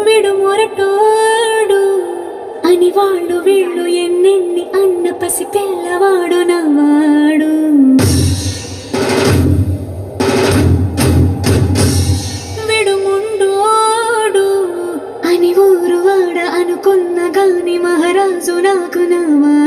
విడు మొరటోడు అని వాళ్ళు వీళ్ళు ఎన్నెన్ని అన్న పసి పిల్లవాడు నవ్వాడు. విడు ముండోడు అని ఊరు వాడ అనుకున్న గాని మహారాజు నాకు నవ్వాడు.